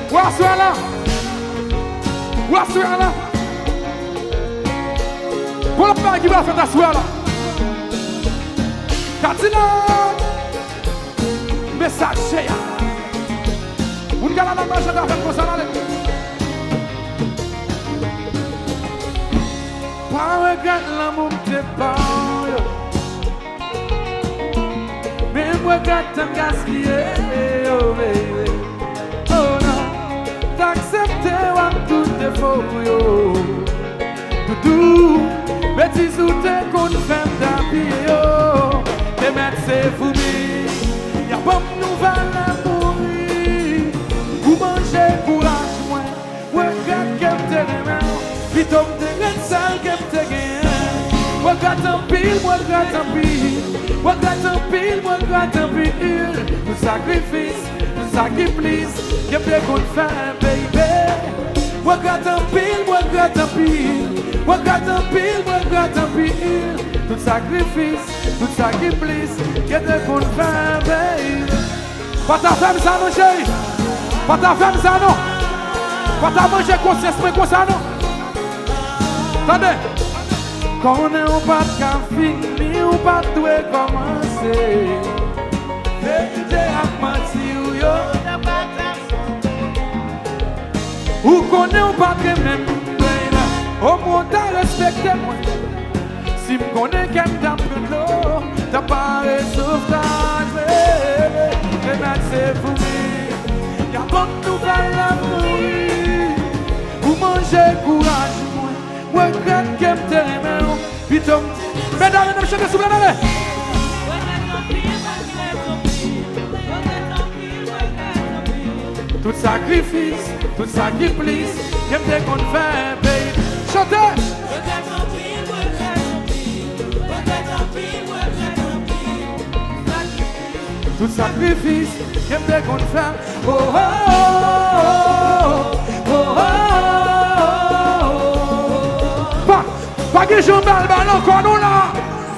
What's going on? What's going on? Pour le pas qui va faire ta soirée là. Katina, message chez vous. Vous n'avez pas marché d'affaires pour ça là. Pas regret l'amour de pas. Mais moi regrette de gaspiller. Oh baby. Oh non. T'accepter ou tout défaut. Doudou. Mais si vous êtes qu'on fait d'habiller. Et mettre c'est foubi. Y'a pas de nouvelles à mourir. Vous mangez courage moins. Regrette qu'elle te remet. Vite on te regrette sale qu'elle te gagne. Regrette un pile, regrette un pile. Regrette un pile, regrette un pile. Tout sacrifice, tout sacrifice. Qu'elle te qu'on fait baby. Regrette un pile, regrette un pile. Regrette un pile, regrette un pile. Tout sacrifice, tout sacrifice, qu'est-ce qu'on fait, baby? Pas ta femme ça non, chérie. Pas ta femme ça non. Pas ta manger conscience comme ça non. Attendez. Quand on est au pas de fini, on pas de commencer. Vérité à mentir ou yo. Ou qu'on est au pas de même. Au moins t'as respecté moi. Si je connais qu'elle t'a pris l'eau, t'as pas de sauvetage. Et maintenant c'est fou. Y'a pas de nouvelles à mourir. Vous mangez courage, moi regrette qu'elle te remet. Putain, mesdames et messieurs, chantez sous la main. Tout sacrifice, qu'elle te qu'on fait, baby. Chantez! Tout sacrifice, qu'elle me qu'on fait. Oh oh oh oh oh. Pas que je m'en ballon quand on l'a.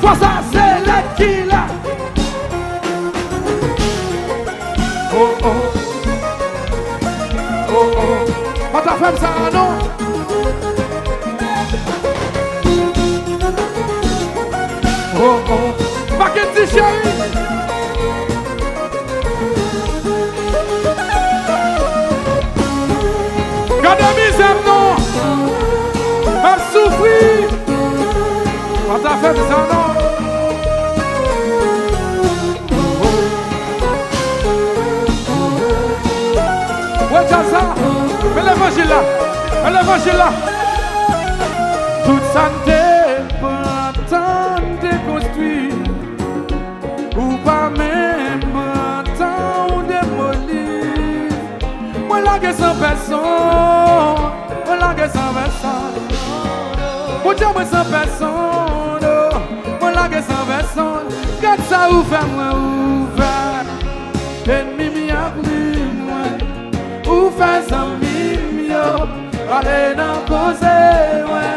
Soit ça c'est la qui là. Oh oh oh oh. Pas ta femme ça non. Oh oh. Pas que tu chérie. Regardez mes amis, non. M'a souffrir. Pas ta femme ça non. Ouais, t'as ça. Mais l'évangile là. Mais l'évangile là. Toute santé pour attendre de construire. Ou pas même pour attendre de démolir. Moi là que sans personne. Moi là que sans personne. Moi Dieu moi sans personne. Moi là que sans personne. Quand ça ouvert moi ouvert. Ennemi m'y a pris moi. Ou fait un mimio. Allez dans cause ouais.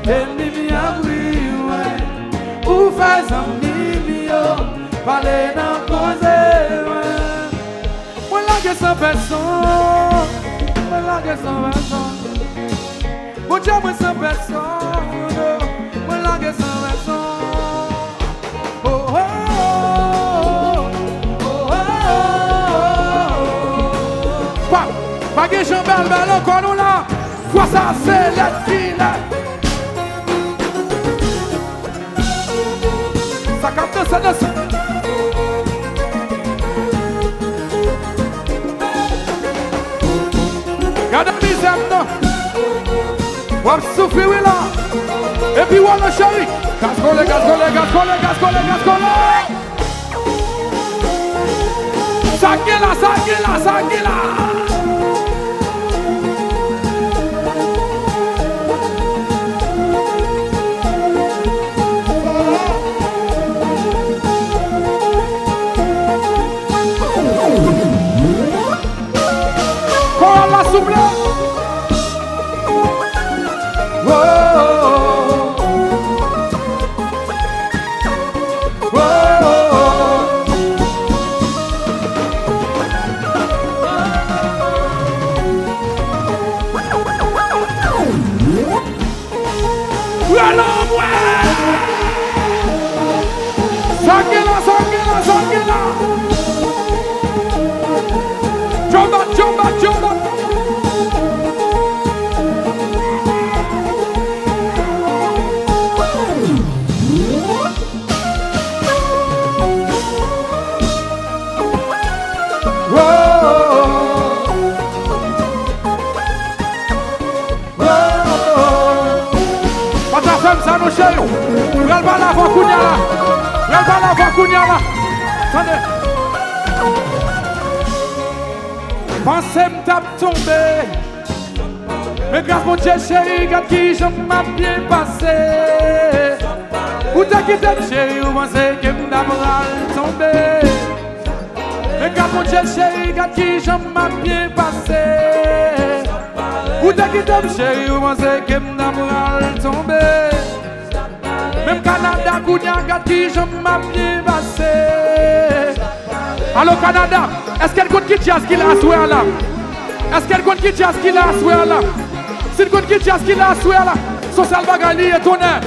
Ennemi m'y a pris ouais. Ou fait un mimio. Allez dans cause ouais. Moi là que sans personne. Moi là que sans personne. Moi Dieu moi sans personne. Moi là que sans personne. Oh oh oh oh oh. Pas que j'en parle ballon quand nous là. Quoi ça c'est la fille là. Ça capte ça danse. Regardez mes amis non. On va souffrir là. Et puis on va chérie. Gascole, gascole, gascole, gascole, gascole. Sakila, sakila, sakila. Quand la souple. Sangela. Jump up. Ça nous chez nous. Real pas la voix Kounia là. Attendez. Pensez m'tape tombé. Mais grâce mon Dieu chéri, regarde qui je m'a bien passé. Où t'as quitté chéri, ou pensez que m'd'amoral tombé. Mais grâce mon Dieu chéri, regarde qui je m'a bien passé. Où t'as quitté chéri, ou pensez que m'd'amoral tombé. Même Canada, Kounia, regarde qui je m'a bien passé. Allô Canada, est-ce qu'elle compte qui jazz qu'il a à souhait là? Est-ce qu'elle compte qui jazz qu'il a à souhait là? Si elle compte qui jazz qu'il a à souhait là, Social Bagali et tonnerre.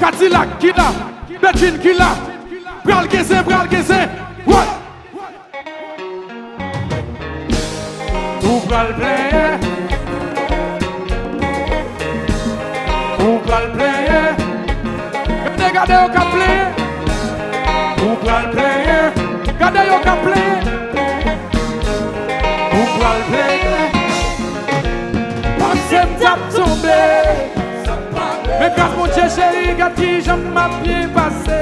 Cadillac qui l'a, Betchine qui l'a. Bral Gessé, ouais. Ou bral player. Regardez au cap player. Ou bral player. Regardez au cap player. Ou bral player. Pensez m'tape tombé. Mais grâce mon Dieu chéri, regarde qui j'en m'a bien passé.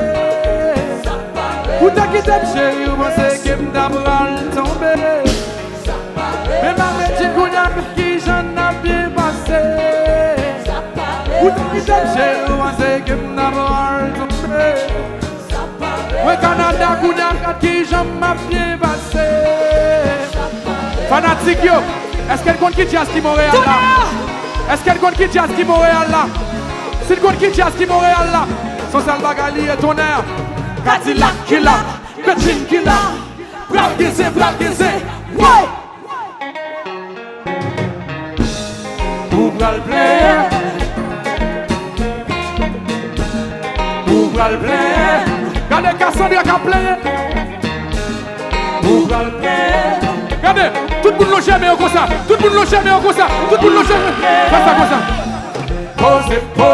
Où t'as quitté chéri, ou pensez que m'd'amoral tombé. Mais ma métier Kounia, qui j'en a bien passé. Où t'as quitté chéri, ou pensez que m'd'amoral tombé. Ouais Canada Kounia, qui j'en m'a bien passé. Fanatique yo, est-ce qu'elle compte qui jazz qui Montréal là? Est-ce qu'elle compte qui jazz qui Montréal là? Si elle compte qui jazz qui Montréal là? Social Bagali et tonnerre. Cadillac qui l'a, Betchine qui l'a. Bral Gessé, ouais. Ou bral player. Regardez Cassandra qui a player. Ou bral player. Regardez, tout le monde l'a jamais comme ça. Tout le monde l'a jamais comme ça. Fais ça comme ça. Posez.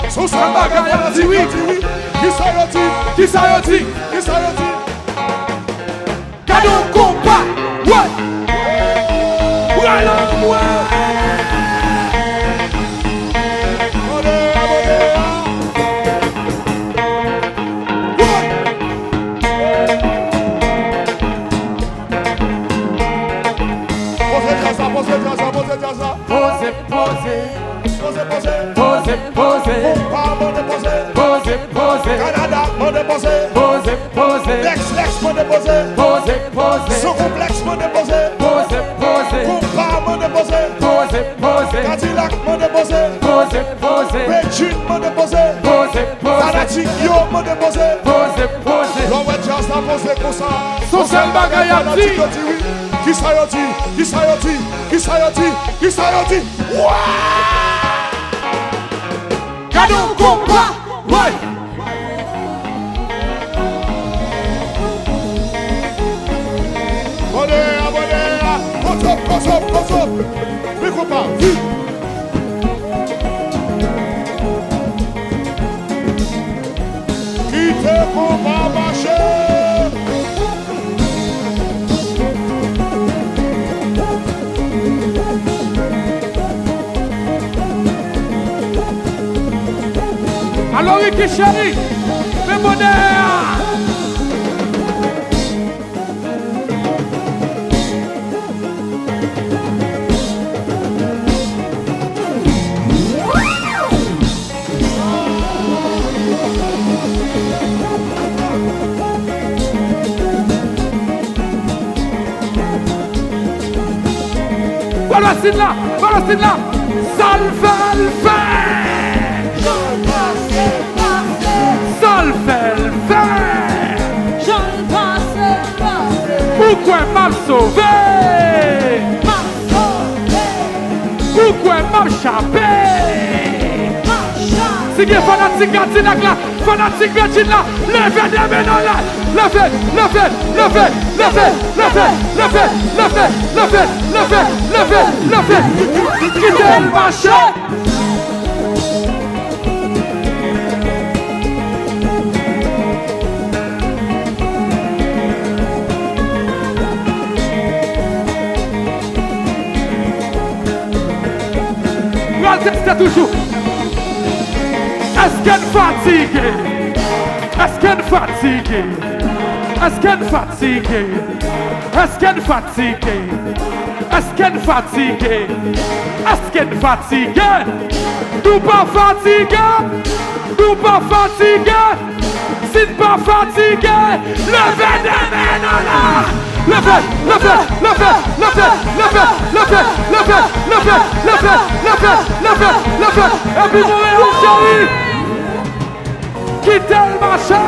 Social Bagali dit oui. Qui ça y dit? Cadeau combat, ouais. Canada, mon déposé. Lex, mon déposé. Son complexe, mon déposé. Compa, mon déposé. Cadillac, mon déposé. Betchine, mon déposé. Fanatique, yo, mon déposé. L'homme est jazz, la posé pour ça. Social Bagali. Qui ça y dit? Cadeau combat, ouais. Abonnez, Consop. Mais compas, vite. Quittez combat, marcher. Alors Ricky chéri, fais bonheur. Palestine là, Palestine là. Salve, Salve, pourquoi m'a sauvé? Pourquoi m'a échappé? Si vous êtes fanatique Gatinak là, fanatique Virgin là, levez des mains là, levez, levez, levez, levez, levez, levez, levez, levez, levez, levez, levez, quittez le marché. C'était toujours. Est-ce qu'elle fatigué? Est-ce qu'elle fatigué? Est-ce qu'elle fatigué? Est-ce qu'elle fatigué? Est-ce qu'elle fatigué? Est-ce qu'elle fatigué? Nous pas fatigué? Nous pas fatigué? Si pas fatigué, levez des mains là! Levez, levez, levez, levez, levez, levez, levez, levez, levez, levez, levez, levez, et puis mourir au chéri! Quittez le marché!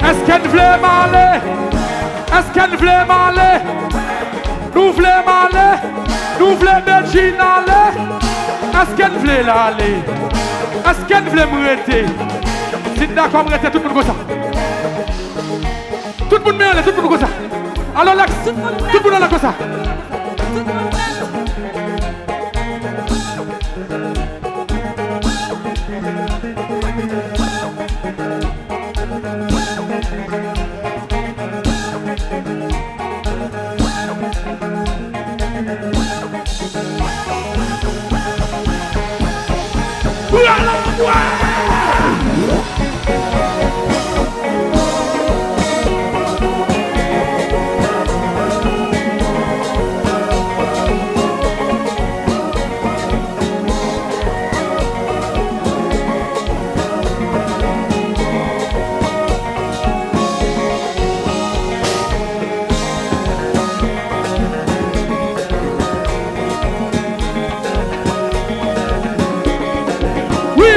Est-ce qu'elle voulait m'aller? Est-ce qu'elle voulait m'aller? Nous voulons m'aller? Nous voulons Belgique aller? Est-ce qu'elle voulait l'aller? Est-ce qu'elle voulait m'arrêter? Si d'accord, m'arrêter tout le monde comme ça. Tout le monde m'arrête, tout le monde comme ça. Alors là, tout le monde là comme ça.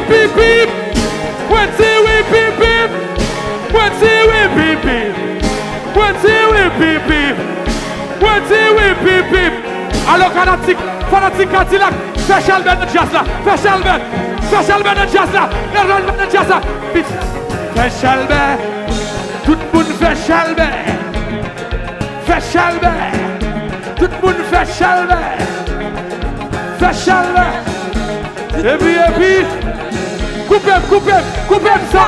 Beep beep, when see we beep beep, when see we beep beep, when see we beep beep, when see we beep beep. Alors fanatique, fanatique Cadillac, fais Chalben de jazz là, fais Chalben de jazz là, Chalben de jazz là, vite, fais Chalben, tout le monde fait Chalben, tout le monde fait Chalben, et puis. Coupez ça!